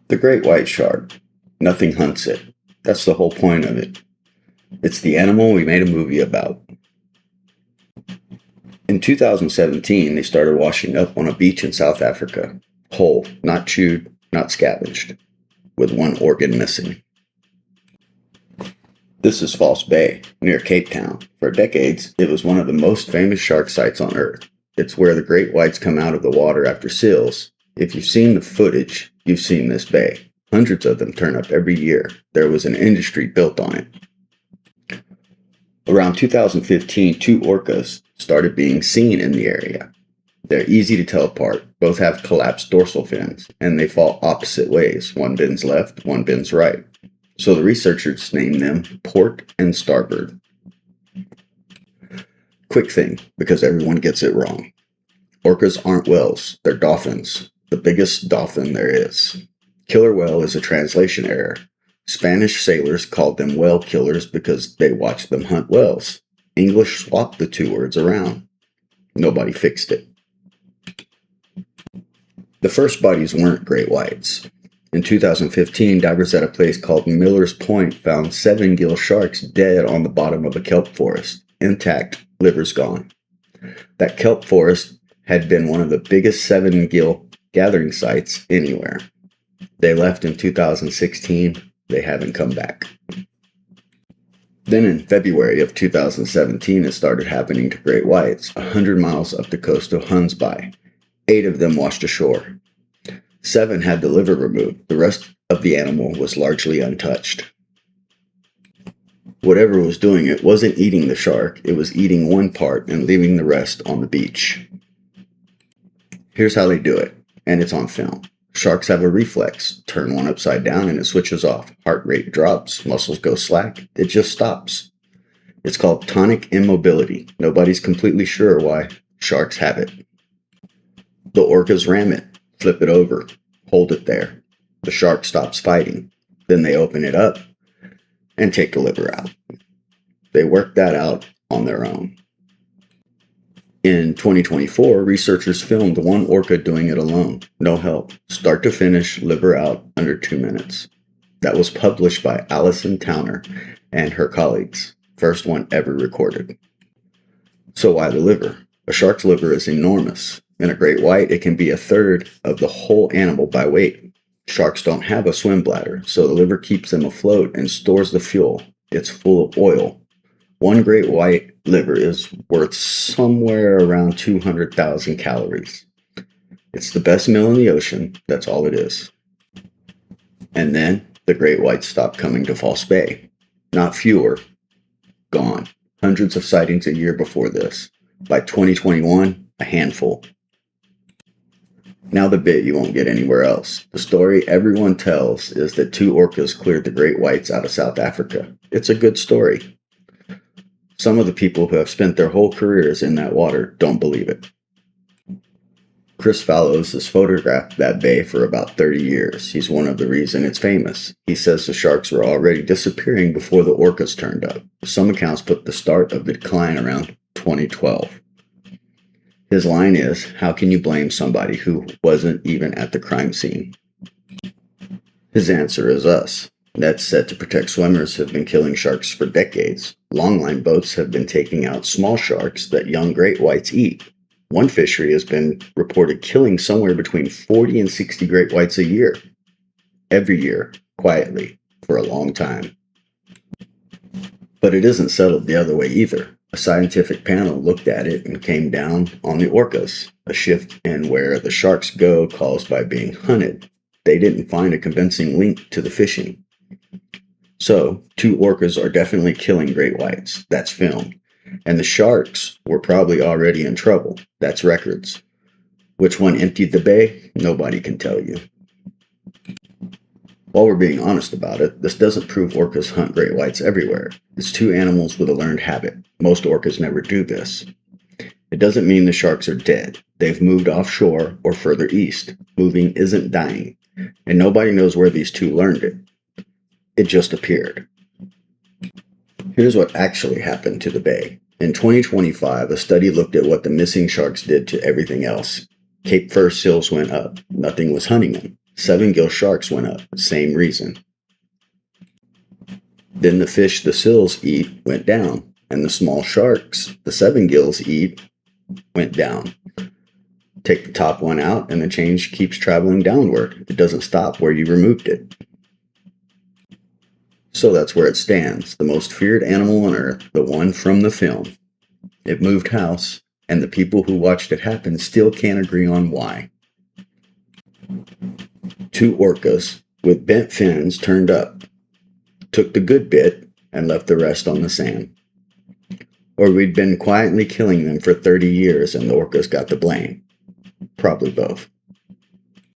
The great white shark. Nothing hunts it. That's the whole point of it. It's the animal we made a movie about. In 2017, they started washing up on a beach in South Africa. Whole, not chewed, not scavenged, with one organ missing. This is False Bay, near Cape Town. For decades, it was one of the most famous shark sites on Earth. It's where the great whites come out of the water after seals. If you've seen the footage, you've seen this bay. Hundreds of them turn up every year. There was an industry built on it. Around 2015, two orcas started being seen in the area. They're easy to tell apart. Both have collapsed dorsal fins, and they fall opposite ways. One bends left, one bends right. So the researchers named them Port and Starboard. Quick thing, because everyone gets it wrong. Orcas aren't whales, they're dolphins. The biggest dolphin there is. Killer whale is a translation error. Spanish sailors called them whale killers because they watched them hunt whales. English swapped the two words around. Nobody fixed it. The first bodies weren't great whites. In 2015, divers at a place called Miller's Point found 7 gill sharks dead on the bottom of a kelp forest. Intact, livers gone. That kelp forest had been one of the biggest 7 gill gathering sites anywhere. They left in 2016. They haven't come back. Then in February of 2017, it started happening to great whites 100 miles up the coast of Hundsby. 8 of them washed ashore. 7 had the liver removed. The rest of the animal was largely untouched. Whatever was doing it wasn't eating the shark. It was eating one part and leaving the rest on the beach. Here's how they do it, and it's on film. Sharks have a reflex. Turn one upside down and it switches off. Heart rate drops. Muscles go slack. It just stops. It's called tonic immobility. Nobody's completely sure why. Sharks have it. The orcas ram it. Flip it over, hold it there. The shark stops fighting. Then they open it up and take the liver out. They work that out on their own. In 2024, researchers filmed one orca doing it alone. No help. Start to finish, liver out under 2 minutes. That was published by Alison Towner and her colleagues. First one ever recorded. So why the liver? A shark's liver is enormous. In a great white, it can be a third of the whole animal by weight. Sharks don't have a swim bladder, so the liver keeps them afloat and stores the fuel. It's full of oil. One great white liver is worth somewhere around 200,000 calories. It's the best meal in the ocean. That's all it is. And then the great whites stopped coming to False Bay. Not fewer. Gone. Hundreds of sightings a year before this. By 2021, a handful. Now the bit you won't get anywhere else. The story everyone tells is that 2 orcas cleared the great whites out of South Africa. It's a good story. Some of the people who have spent their whole careers in that water don't believe it. Chris Fallows has photographed that bay for about 30 years. He's one of the reasons it's famous. He says the sharks were already disappearing before the orcas turned up. Some accounts put the start of the decline around 2012. His line is, how can you blame somebody who wasn't even at the crime scene? His answer is us. Nets set to protect swimmers have been killing sharks for decades. Longline boats have been taking out small sharks that young great whites eat. One fishery has been reported killing somewhere between 40 and 60 great whites a year. Every year, quietly, for a long time. But it isn't settled the other way either. A scientific panel looked at it and came down on the orcas, a shift in where the sharks go caused by being hunted. They didn't find a convincing link to the fishing. So, 2 orcas are definitely killing great whites. That's filmed. And the sharks were probably already in trouble. That's records. Which one emptied the bay? Nobody can tell you. While we're being honest about it, this doesn't prove orcas hunt great whites everywhere. It's 2 animals with a learned habit. Most orcas never do this. It doesn't mean the sharks are dead. They've moved offshore or further east. Moving isn't dying. And nobody knows where these 2 learned it. It just appeared. Here's what actually happened to the bay. In 2025, a study looked at what the missing sharks did to everything else. Cape fur seals went up. Nothing was hunting them. 7-gill sharks went up, same reason. Then the fish the sills eat went down, and the small sharks the 7-gills eat went down. Take the top one out and the change keeps traveling downward. It doesn't stop where you removed it. So that's where it stands, the most feared animal on Earth, the one from the film. It moved house, and the people who watched it happen still can't agree on why. 2 orcas with bent fins turned up, took the good bit and left the rest on the sand. Or we'd been quietly killing them for 30 years and the orcas got the blame. Probably both.